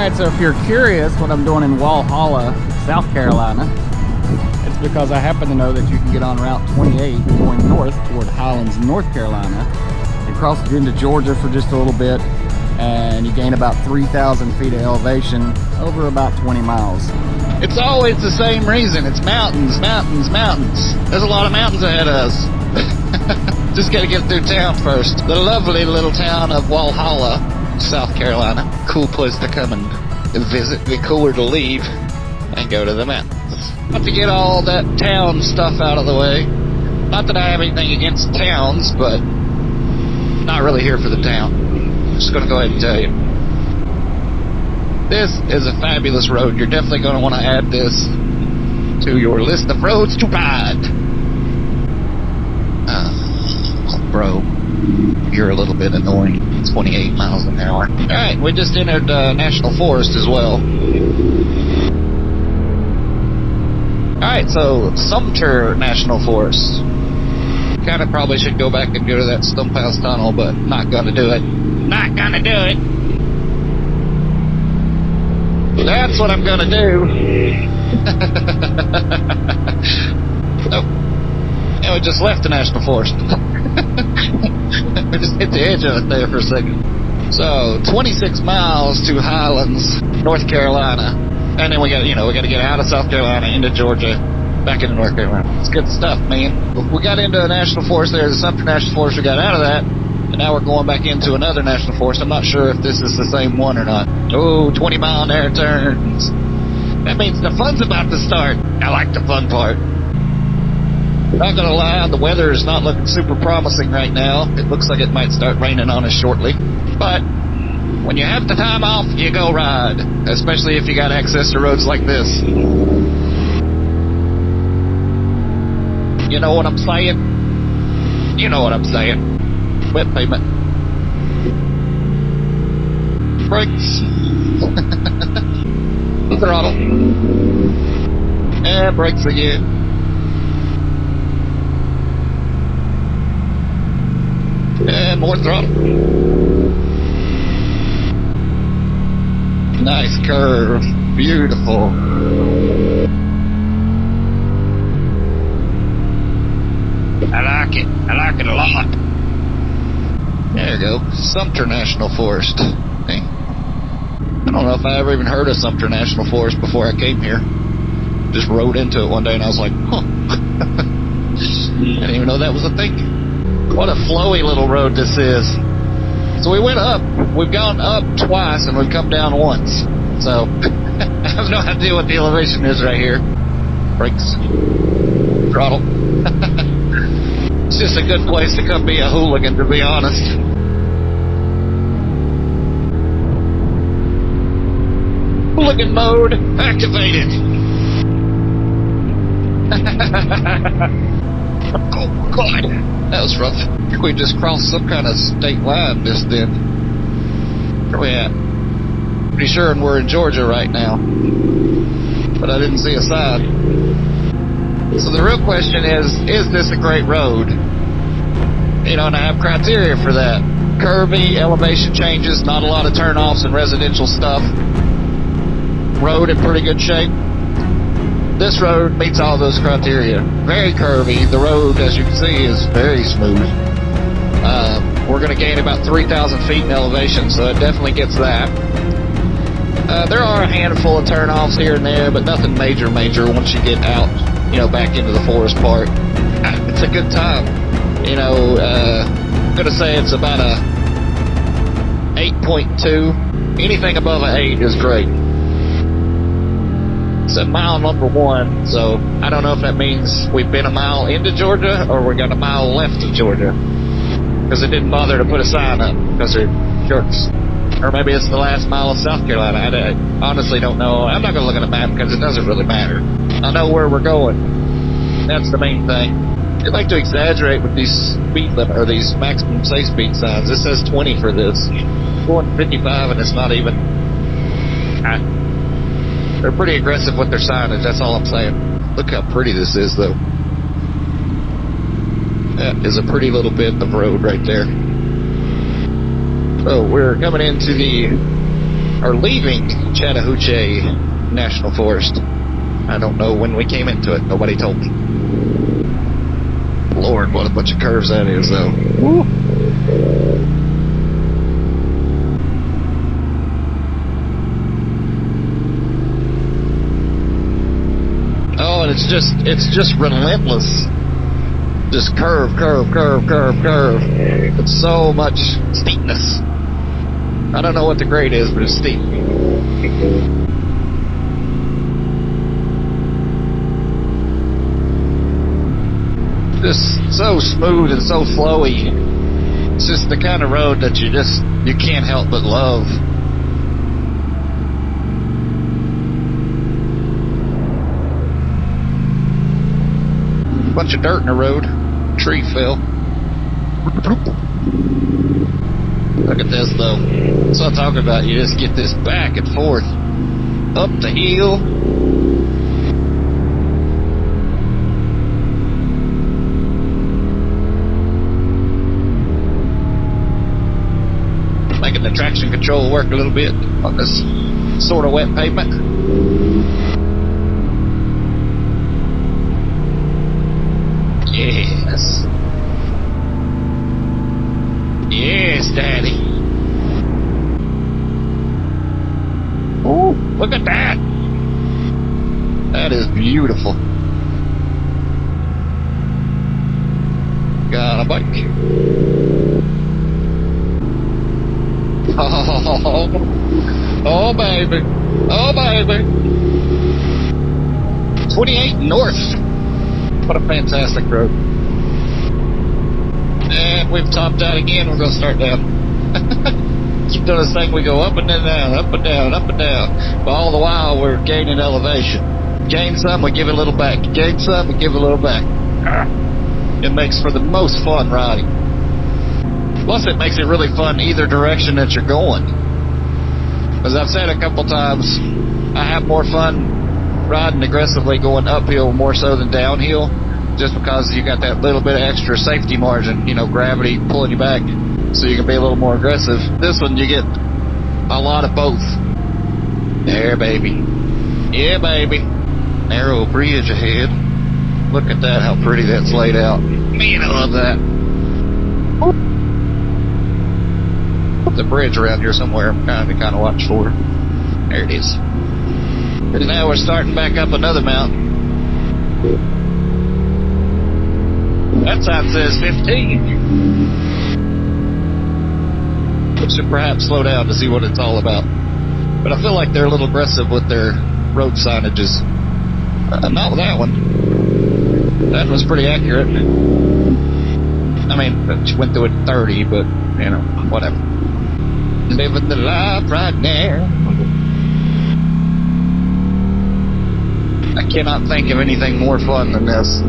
Alright, so if you're curious what I'm doing in Walhalla, South Carolina, it's because I happen to know that you can get on Route 28 going north toward Highlands, North Carolina. You cross into Georgia for just a little bit, and you gain about 3,000 feet of elevation over about 20 miles. It's always the same reason. It's mountains, mountains, mountains. There's a lot of mountains ahead of us. Just gotta get through town first. The lovely little town of Walhalla, South Carolina. Cool place to come and visit. Be cooler to leave and go to the mountains. About to get all that town stuff out of the way. Not that I have anything against towns, but not really here for the town. Just gonna go ahead and tell you. This is a fabulous road. You're definitely gonna want to add this to your list of roads to ride. Bro, you're a little bit annoying. 28 miles an hour. Alright, we just entered National Forest as well. Alright, so Sumpter National Forest. Kinda probably should go back and go to that Stump House Tunnel, but not gonna do it. Not gonna do it! That's what I'm gonna do! Oh. And we just left the National Forest. We just hit the edge of it there for a second. So, 26 miles to Highlands, North Carolina. And then we got to get out of South Carolina into Georgia, back into North Carolina. It's good stuff, man. We got into a national forest there, the Sumpter National Forest. We got out of that, and now we're going back into another national forest. I'm not sure if this is the same one or not. Oh, 20-mile-an-hour turns. That means the fun's about to start. I like the fun part. Not gonna lie, the weather is not looking super promising right now. It looks like it might start raining on us shortly. But when you have the time off, you go ride. Especially if you got access to roads like this. You know what I'm saying? You know what I'm saying. Wet pavement. Brakes. Throttle. And brakes again. And more throttle. Nice curve. Beautiful. I like it. I like it a lot. There you go. Sumpter National Forest. Hey. I don't know if I ever even heard of Sumpter National Forest before I came here. Just rode into it one day and I was like, huh. I didn't even know that was a thing. What a flowy little road this is. So we went up. We've gone up twice and we've come down once. So I have no idea what the elevation is right here. Brakes. Throttle. It's just a good place to come be a hooligan, to be honest. Hooligan mode activated. Oh God, that was rough. I think we just crossed some kind of state line just then. Where we at? Pretty sure we're in Georgia right now, but I didn't see a sign. So the real question is this a great road? You know, and I have criteria for that. Curvy, elevation changes, not a lot of turnoffs and residential stuff. Road in pretty good shape. This road meets all those criteria. Very curvy. The road, as you can see, is very smooth. We're going to gain about 3,000 feet in elevation, so it definitely gets that. There are a handful of turnoffs here and there, but nothing major once you get out, back into the forest part. It's a good time. I'm going to say it's about a 8.2. Anything above an 8 is great. It's at mile number 1, so I don't know if that means we've been a mile into Georgia or we got a mile left of Georgia. Because it didn't bother to put a sign up because they're jerks. Or maybe it's the last mile of South Carolina. I honestly don't know. I'm not going to look at a map because it doesn't really matter. I know where we're going. That's the main thing. They like to exaggerate with these speed limit or these maximum safe speed signs. It says 20 for this. Going 55 and it's not even. They're pretty aggressive with their signage, that's all I'm saying. Look how pretty this is, though. That is a pretty little bit of road right there. So we're coming into the are leaving Chattahoochee National Forest. I don't know when we came into it. Nobody told me. Lord, what a bunch of curves that is, though. Woo. Oh, and it's just relentless. Just curve. It's so much steepness. I don't know what the grade is, but it's steep. Just so smooth and so flowy. It's just the kind of road that you can't help but love. Bunch of dirt in the road. Tree fell. Look at this, though. That's what I'm talking about. You just get this back and forth. Up the hill. Making the traction control work a little bit on this sort of wet pavement. Yes. Yes, Daddy. Oh, look at that. That is beautiful. Got a bike. Oh, baby. Oh, baby. 28 North. What a fantastic road. And we've topped out again. We're going to start down. Keep doing this thing. We go up and then down, up and down, up and down. But all the while, we're gaining elevation. Gain some, we give it a little back. Gain some, we give it a little back. It makes for the most fun riding. Plus, it makes it really fun either direction that you're going. As I've said a couple times, I have more fun riding aggressively going uphill more so than downhill, just because you got that little bit of extra safety margin, gravity pulling you back, so you can be a little more aggressive. This one, you get a lot of both. There, baby. Yeah, baby. Narrow bridge ahead. Look at that, how pretty that's laid out. Man, I love that. There's a bridge around here somewhere I'm trying to kind of watch for. There it is. And now we're starting back up another mountain. That sign says 15. Should perhaps slow down to see what it's all about. But I feel like they're a little aggressive with their road signages. Not with that one. That was pretty accurate. I mean, she went through at 30, but, whatever. Living the life right now. I cannot think of anything more fun than this.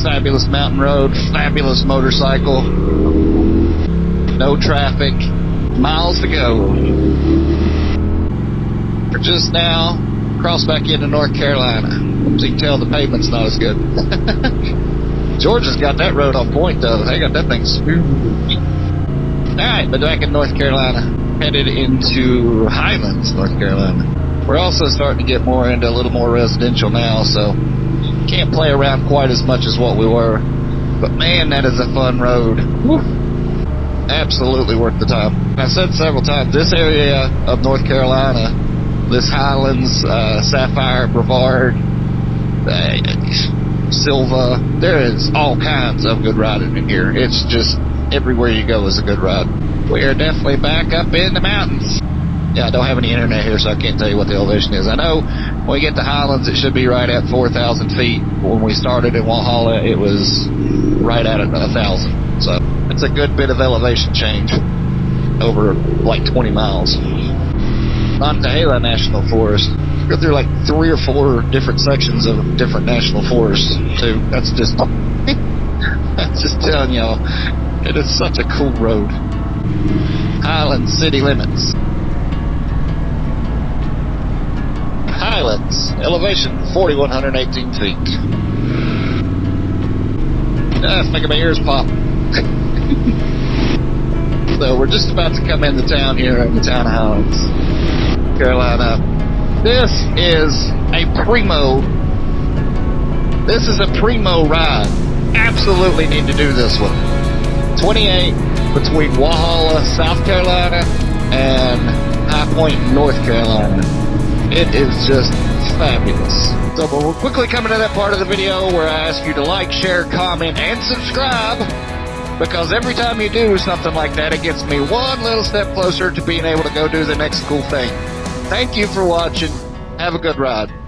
Fabulous mountain road, fabulous motorcycle, no traffic, miles to go. We're just now crossed back into North Carolina. So you can tell the pavement's not as good. Georgia's got that road on point, though. They got that thing smooth. Alright, but back in North Carolina, headed into Highlands, North Carolina. We're also starting to get more into a little more residential now, so can't play around quite as much as what we were. But man, that is a fun road. Woo. Absolutely worth the time. And I've said several times, this area of North Carolina, this Highlands, Sapphire, Brevard, Silva, there is all kinds of good riding in here. It's just everywhere you go is a good ride. We are definitely back up in the mountains. Yeah, I don't have any internet here, so I can't tell you what the elevation is. I know when we get to Highlands, it should be right at 4,000 feet. When we started in Walhalla, it was right at 1,000. So it's a good bit of elevation change over like 20 miles. Walhalla National Forest. Go through like 3 or 4 different sections of different national forests, too. That's just telling y'all, it is such a cool road. Highlands city limits. Highlands, elevation 4,118 feet. That's making my ears pop. though. We're just about to come into town here in the town of Highlands, Carolina. This is a Primo. This is a Primo ride. Absolutely need to do this one. 28 between Walhalla, South Carolina, and High Point, North Carolina. It is just fabulous. So we're quickly coming to that part of the video where I ask you to like, share, comment, and subscribe, because every time you do something like that, it gets me one little step closer to being able to go do the next cool thing. Thank you for watching. Have a good ride.